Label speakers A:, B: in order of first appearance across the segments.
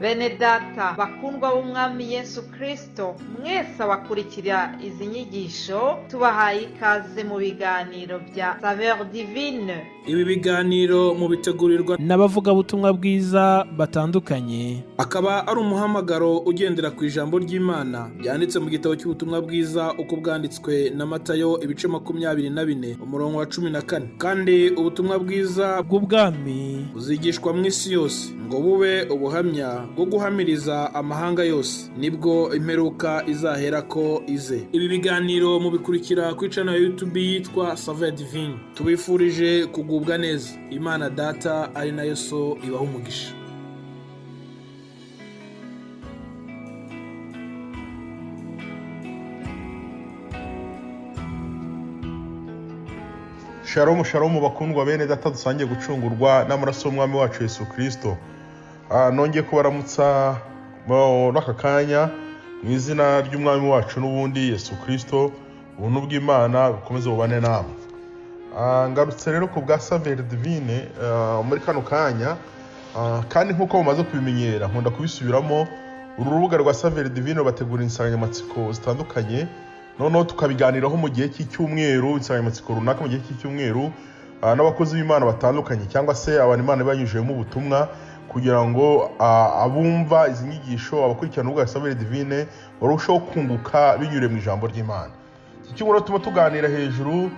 A: Bene data bakundwa b'umwami Yesu Kristo, mwese abakurikira izi nyigisho tubahaye ikaze mu biganiro bya Saveur Divine.
B: Ibi biganiro mu bitegurirwa
C: n'abavugabutumwa bwiza batandukanye,
B: akaba ari umuhamagaro ugendera ku ijambo ry'Imana byanditse mu gitabo cy'ubutumwa bwiza uko bwanditswe na Matayo ibice 24 umurongo wa 14. Kandi ubutumwa bwiza
C: bw'ubwami
B: buzigishwa mu isi yose ngo bube ubuhamya bwo guhamiriza amahanga yose, nibwo imperuka izahera ko ize. Ibi biganiro mubikurikira ku channel ya YouTube yitwa Saveur Divine. Tubifurije kugubwa neza. Imana Data ari nayo So ibaha umugisha.
D: Shalom shalom bakundwa bene data dusangiye gucungurwa n'amaraso y'umwami wacu Yesu Kristo. Nongeye kubaramutsa muri aka kanya mu izina ry'umwami wacu n'ubundi Yesu Kristo, ubuntu bw'Imana bukomeze bubane namwe. Ngarutse rero ku bwa Saveur Divine muri kano kanya, kandi nk'uko mumaze kubimenyera nkunda kubisubiramo. Uru rubuga rwa Saveur Divine bategura insanganyamatsiko zitandukanye, noneho tukabiganiraho mu gihe cy'icyumweru, insanganyamatsiko runaka mu gihe cy'icyumweru n'abakozi b'Imana batandukanye cyangwa se abantu Imana banyujejemo ubutumwa, kugira ngo abumva izi nyigisho, abakurikirana urubuga rwa Saveur Divine barusheho kunguka binyure mu ijambo ry'Imana. Iki cyumweru tuma tuganira hejuru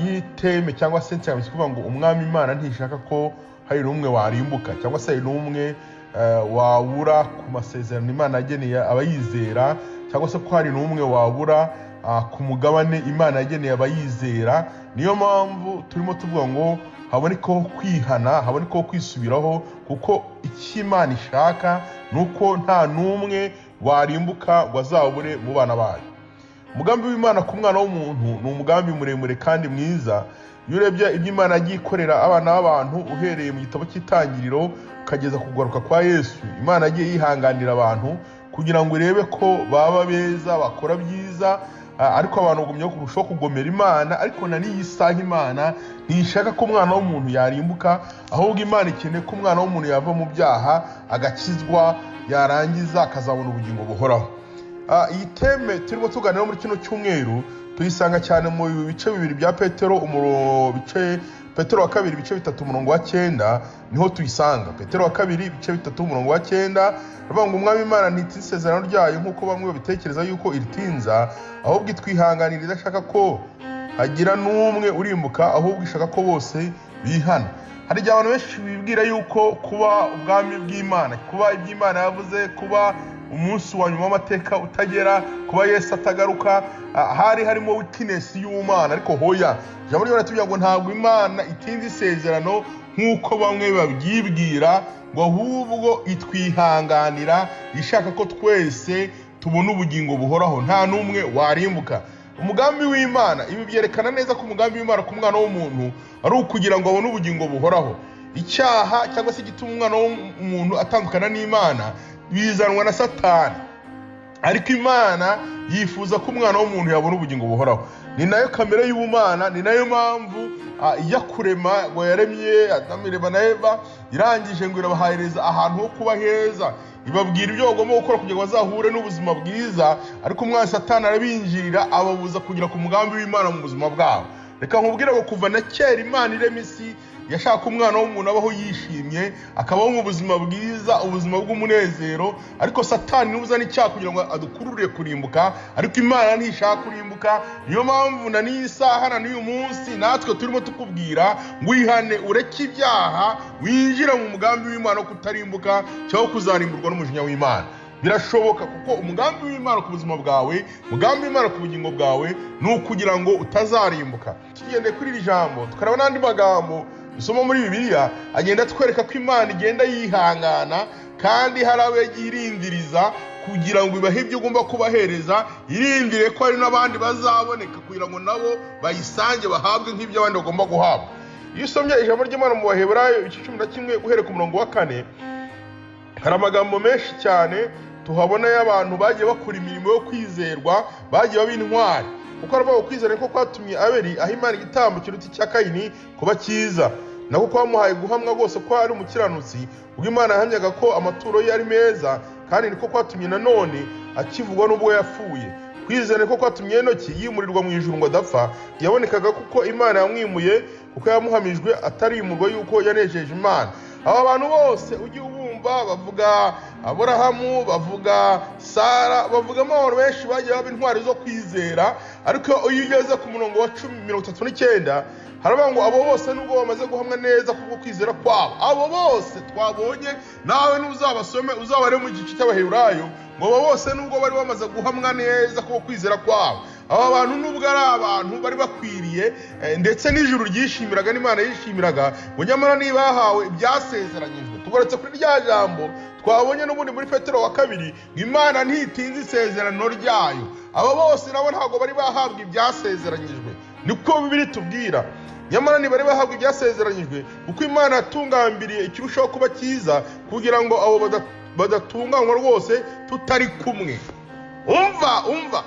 D: y'iteme cyangwa se insanganyamatsiko ivuga ngo umwami Imana ntishaka ko hari n'umwe warimbuka cyangwa se hari n'umwe wabura ku masezerano Imana yageneye abayizera, cyangwa se ko hari n'umwe wabura ku mugabane Imana yageneye abayizera. Niyo mpamvu turimo tuvuga ngo habonekaho kwihana, habonekaho kwisubiraho, kuko icyo Imana ishaka nuko nta n'umwe warimbuka ngo azabure mu bana bayo. Umugambi w'Imana ku mwana w'umuntu ni umugambi muremure kandi mwiza. Iyo urebye ibyo Imana yagiye ikorera abana b'abantu uhereye mu gitabo cy'itangiriro ukageza kugaruka kwa Yesu, Imana yagiye yihanganira abantu kugira ngo irebe ko baba beza, bakora byiza, ariko abantu bagumye kurushaho kugomera Imana. Ariko na n'iyi saha Imana ntishaka ko umwana w'umuntu yarimbuka, ahubwo Imana ikeneye ko umwana w'umuntu yava mu byaha agakizwa, yarangiza akazabona ubugingo buhoraho. Iyi teme turimo tuganira muri kino cyumweru tuyisanga cyane mu bice bibiri bya Petero, Petero wa kabiri ibice 3 umurongo wa 9 niho tuyisanga. Petero wa kabiri ibice 3 umurongo wa 9 bavuga ngo umwami Imana ntitse isezerano ryayo nk'uko bamwe babitekereza yuko iritinza, ahubwo itwihanganira idashaka ko hagira n'umwe urimbuka, ahubwo ishaka ko bose bihana. Hari igihe abantu benshi bibwira yuko kuba ubwami bw'Imana, kuba iby'Imana yavuze, kuba umunsi wa nyuma w'amateka utagera, kuba Yesu atagaruka, hari harimo weakness y'Imana. Ariko hoya, ijambo ry'Imana tuvuga ngo ntabwo Imana itinda isezerano nk'uko bamwe babyibwira, ngo ahubwo itwihanganira ishaka ko twese tubona ubugingo buhoraho, nta n'umwe warimbuka. Umugambi w'Imana, ibi byerekana neza ko umugambi w'Imana ku mwana w'umuntu ari ukugira ngo abone ubugingo buhoraho. Icyaha cyangwa se igituma umwana w'umuntu atandukana n'Imana bizanwa na Satani, ariko Imana yifuza ko umwana w'umuntu yabona ubugingo buhoraho. Ni nayo kamere y'Ubumana, ni nayo mpamvu ijya kurema ngo yaremye Adamu na Eva, irangije ngo irabahereza ahantu ho kuba heza, ibabwira ibyo bagomba gukora kugira ngo bazahure n'ubuzima bwiza. Ariko umwana Satani arabinjirira, ababuza kugira ku mugambi w'Imana mu buzima bwabo. Reka nkubwire ngo kuva na kera Imana irema isi yashaka umwana w'umuntu abaho yishimye, akabaho mu buzima bwiza, ubuzima bw'umunezero. Ariko Satani niwe uzana icyaha kugira ngo adukurure kurimbuka, ariko Imana ntishaka kurimbuka. Niyo mpamvu na n'iyi saha na n'uyu munsi natwe turimo tukubwira ngo wihane, ureke ibyaha, winjira mu mugambi w'Imana wo kutarimbuka cyangwa kuzarimburwa n'umujinya w'Imana. Birashoboka, kuko umugambi w'Imana ku buzima bwawe, umugambi w'Imana ku bugingo bwawe ni ukugira ngo utazarimbuka. Tugendeye kuri iri jambo tukareba n'andi magambo dusoma muri Bibiliya agenda twereka ko Imana igenda yihangana, kandi hari abo yagiye irindiriza kugira ngo ibahe ibyo ugomba kubahereza, irindire ko hari n'abandi bazaboneka kugira ngo nabo bayisange bahabwe nk'ibyo abandi bagomba guhabwa. Iyo usomye ijambo ry'Imana mu Baheburayo ibice 11 guhera ku murongo wa 4, hari amagambo menshi cyane tuhabona y'abantu bagiye bakora imirimo yo kwizerwa, bagiye baba intwari. Kuko aravuga kwizera ko kwatumye Abeli aho Imana igitambo kiruta icya Kayini kuba cyiza. nako kwamuhaye guhamwa rwose ko ari umukiranutsi, ubwo Imana yahamyaga ko amaturo ye ari meza, kandi niko kwatumye nanone akivugwa n'ubwo yapfuye. Kwizera niko kwatumye Henoki yimurirwa mu ijuru ngo adapfa, yabonekaga kuko Imana yamwimuye, kuko yamuhamijwe atarimurwa yuko yanejeje Imana. Aba bantu bose ujye ubumva bavuga Aburahamu, bavuga Sara, bavugamo abantu benshi bagiye baba intwari zo kwizera, ariko iyo ugeze ku murongo wa 10:39 haravuga ngo abo bose nubwo bamaze guhamwa neza kubwo kwizera kwabo. Abo bose twabonye, nawe n'uzabasome uzabare mu gice cy'Abaheburayo, ngo abo bose nubwo bari bamaze guhamwa neza kubwo kwizera kwabo. Aba bantu nubwo ari abantu bari bakwiriye ndetse n'ijuru ryishimiraga n'Imana yishimiraga, ngo nyamara niba bahawe ibyasezeranyijwe. Tugarutse kuri rya jambo twabonye n'ubundi muri Petero wa 2, ngo Imana ntitinze isezerano ryayo. Aba bose nabo ntabwo bari bahabwa ibyasezeranyijwe, niko Bibiri tubwira. Nyamara ntibari bahabwa ibyasezeranyijwe kuko Imana yatungambiriye ikirushaho kuba cyiza, kugira ngo abo badatunganywa rwose tutari kumwe. Umva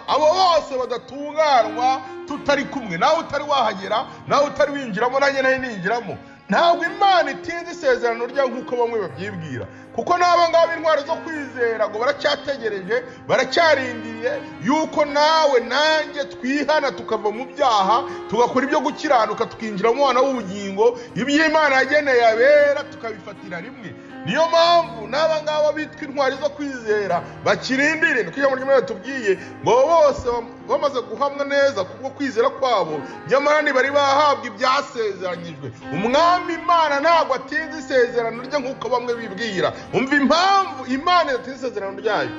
D: abo bose badatunganywa tutari kumwe, nawe utari wahagera, nawe utari winjiramo, nanjye nayo ninjiramo. Ntabwo Imana itinze isezerano ryayo nk'uko bamwe babyibwira, kuko n'aba ngaba intwari zo kwizera ngo baracyategereje, baracyarindiriye yuko nawe nanjye twihana tukava mu byaha, tugakora ibyo gukiranuka, tukinjira mu mwana w'ubugingo, ibyo Imana yageneye abera tukabifatira rimwe. Niyo mpamvu n'aba ngaba bitwa intwari zo kwizera bakirindire. Niko ijambo ry'Imana tubwiye ngo bose bamaze guhamwa neza kubwo kwizera kwabo, nyamara ntibari bahabwa ibyasezeranyijwe. Umwami Imana ntabwo atinze isezerano rye nk'uko bamwe bibwira. Umva impamvu Imana yatinze isezerano ryayo.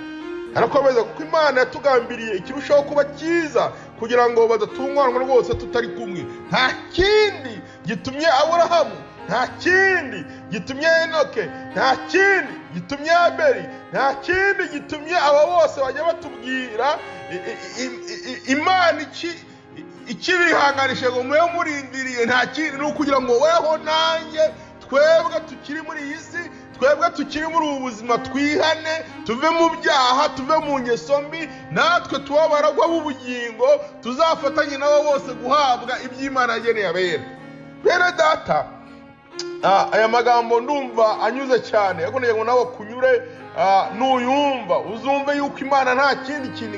D: Harakomeza kuko Imana yatugambiriye ikirushaho kuba cyiza, kugira ngo badatunganywa rwose tutari kumwe. Nta kindi gitumye Aburahamu, nta kindi gitumye Henoke, nta kindi gitumye Abeli, nta kindi gitumye aba bose bajya batubwira Imana ikibihanganisha ngo mwe murindiriye. Nta kindi, ni ukugira ngo weho nanjye twebwe tukiri muri iyi si, twebwe tukiri muri ubu buzima twihane, tuve mu byaha, tuve mu ngeso mbi, natwe tuba abaragwa b'ubugingo, tuzafatanye nabo bose guhabwa iby'Imana yageneye abera. Bene data, aya magambo ndumva anyuze cyane, ariko ngo nawe kunyure nuyumva uzumve yuko Imana nta kindi kintu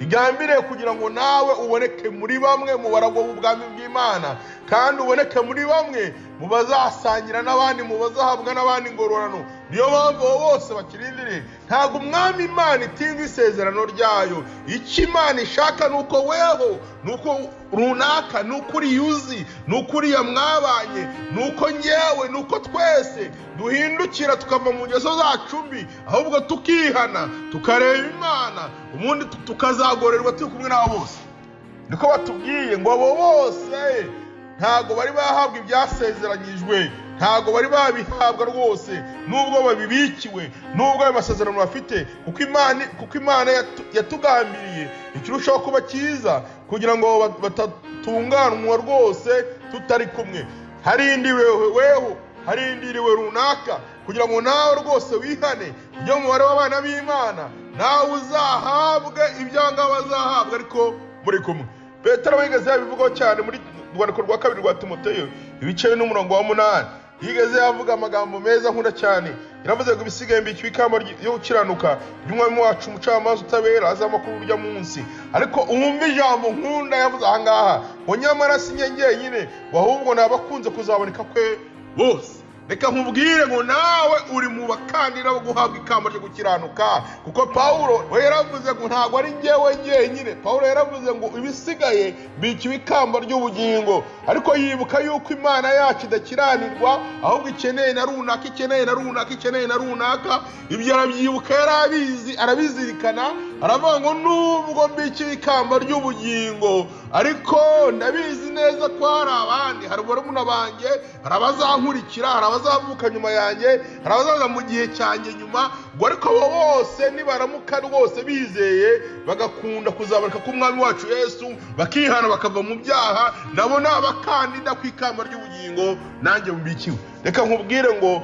D: igambiriye kugira ngo nawe uboneke muri bamwe mu baragwa b'ubwami bw'Imana, kandi uboneke muri bamwe mu bazasangira n'abandi, mu bazahabwa n'abandi ingororano. Niyo mpamvu abo bose bakirindiriye. Ntabwo Umwami Imana itinze isezerano ryayo. Icyo Imana ishaka nuko weho, nuko runaka, nuko uri yuzi, nuko uriya mwabanye, nuko nyewe, nuko twese duhindukira tukava mu ngeso zacu mbi, ahubwo tukihana, tukareba Imana, ubundi tukazagorerwa turi kumwe n'abo bose. Niko batubwiye ngo abo bose ntabwo bari bahabwa ibyasezeranyijwe, ntabwo bari babihabwa rwose, nubwo babibikiwe, nubwo ayo masezerano bafite, kuko Imana yatugambiriye ikirushaho kuba cyiza, kugira ngo batatunganywa rwose tutari kumwe. Harindiriwe runaka, kugira ngo nawe rwose wihane, ujye mu mubare w'abana b'Imana, nawe uzahabwe ibyanga bazahabwa ariko muri kumwe. Petero yigeze yabivugaho cyane muri rwandiko rwa 2 rwa Timoteyo, ibice n'umurongo wa 8. Yigeze yavuga amagambo meza nkunda cyane. Yaravuze ngo ibisigaye mbiki ikamba yo gukiranuka ry'Umwami wacu umucamanza utabera azamakuru urya munsi. Ariko umumva ijambo nkunda yavuze aha ngaha, ngo nyamara si nyine, ahubwo nabakunze kuzaboneka kwe bose. Reka nkubwire ngo nawe uri mu bakandida bo guhabwa ikamba ryo gukiranuka, kuko Pawulo we yaravuze ngo ntabwo ari njyewe nyine. Pawulo yaravuze ngo ibisigaye bikiwe ikamba ry'ubugingo, ariko yibuka yuko Imana yacu idakiranirwa, ahubwo ikeneye na runaka. Ibyo arabyibuka, arabizirikana, aravuga ngo nubwo mbikiwe ikamba ry'ubugingo, ariko ndabizi neza ko hari abandi, hari barumuna banjye, hari abazankurikira, hari abazavuka nyuma yanjye, hari abazaza mu gihe cyanjye nyuma, ngo ariko abo bose nibaramuka rwose bizeye bagakunda kuzaboneka k'Umwami wacu Yesu, bakihana bakava mu byaha, nabo ni abakandida ku ikamba ry'ubugingo nanjye mbikiwe. Reka nkubwire ngo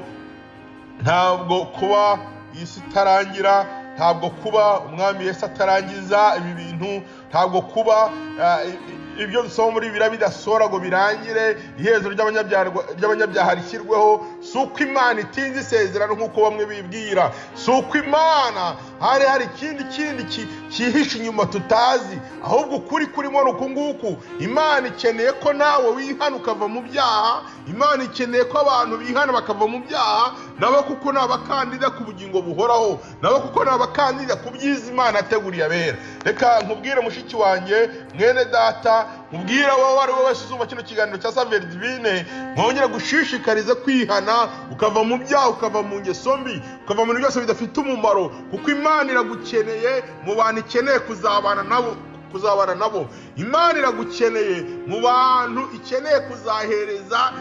D: ntabwo kuba isi itarangira, ntabwo kuba Umwami Yesu atarangiza ibi bintu, ntabwo kuba ibyo dusoma muri Bibiliya bidasohora ngo birangire, iherezo ry'abanyabyaha rishyirweho. Si uko Imana itinze isezerano nk'uko bamwe bibwira, si uko Imana hari ikindi cyihishe inyuma tutazi, ahubwo ukuri kurimo ni uku nguku. Imana ikeneye ko nawe wihana ukava mu byaha, Imana ikeneye ko abantu bihana bakava mu byaha, nabo kuko ni abakandida ku bugingo buhoraho, nabo kuko ni abakandida ku byiza Imana ateguriye abera. Reka nkubwire mushiki wanjye, mwene data, nkubwire wowe ari wowe wese uzumva kino kiganiro cya Saveur Divine, mwongera gushishikariza kwihana, ukava mu byaha, ukava mu ngeso mbi, ukava mu bintu byose bidafite umumaro, kuko Imana iragukeneye mu bantu ikeneye kuzabana nabo. Imana iragukeneye mu bantu ikeneye kuzahereza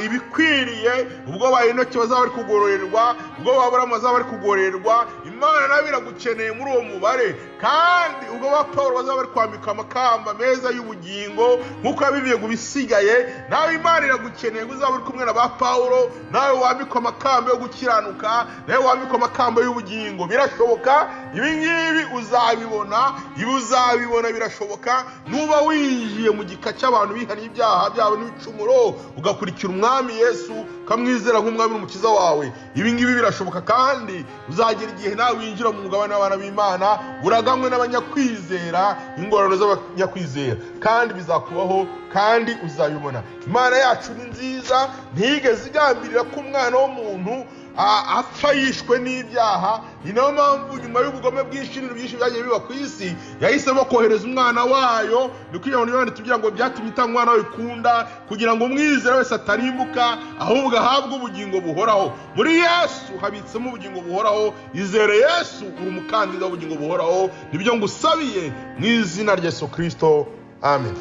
D: ibikwiriye, ubwo Bahenoki bazaba bari kugororerwa, ubwo Aburahamu bazaba bari kugororerwa. Imana nayo iragukeneye muri uwo mubare, kandi ubwo ba Pawulo bazaba bari kwambika amakamba meza y'ubugingo nk'uko yabibiye ku bisigaye, nawe Imana iragukeneye ngo uzaba uri kumwe na ba Pawulo, nawe wambikwa amakamba yo gukiranuka, nawe wambikwa amakamba y'ubugingo. Birashoboka, ibi ngibi uzabibona, birashoboka nuba winjiye mu gika cy'abantu bihaniye ibyaha byabo n'ibicumuro, ugakurikira umwami Yesu, ukamwizera nk'umwami n'umukiza wawe. Ibi ngibi birashoboka, kandi uzagera igihe nawe winjira mu mugabane w'abana b'Imana, uragamwe n'abanyakwizera, ingororano z'abanyakwizera, kandi bizakubaho, kandi uzabibona. Imana yacu ni nziza, ntigeze igambirira ko umwana w'umuntu apfa yishwe n'ibyaha. Ni nayo mpamvu nyuma y'ubugome bwinshi byinshi byagiye biba ku isi, yahisemo kohereza umwana wayo. Ni kugira ngo Yohana tugira ngo byatumye itanga umwana wayo ikunda, kugira ngo umwizera wese atarimbuka, ahubwo ahabwe ubugingo buhoraho. Muri Yesu habitsemo ubugingo buhoraho. Izere Yesu, uri umukandida w'ubugingo buhoraho. Nibyo ngusabiye mu izina rya Yesu Kristo, amen.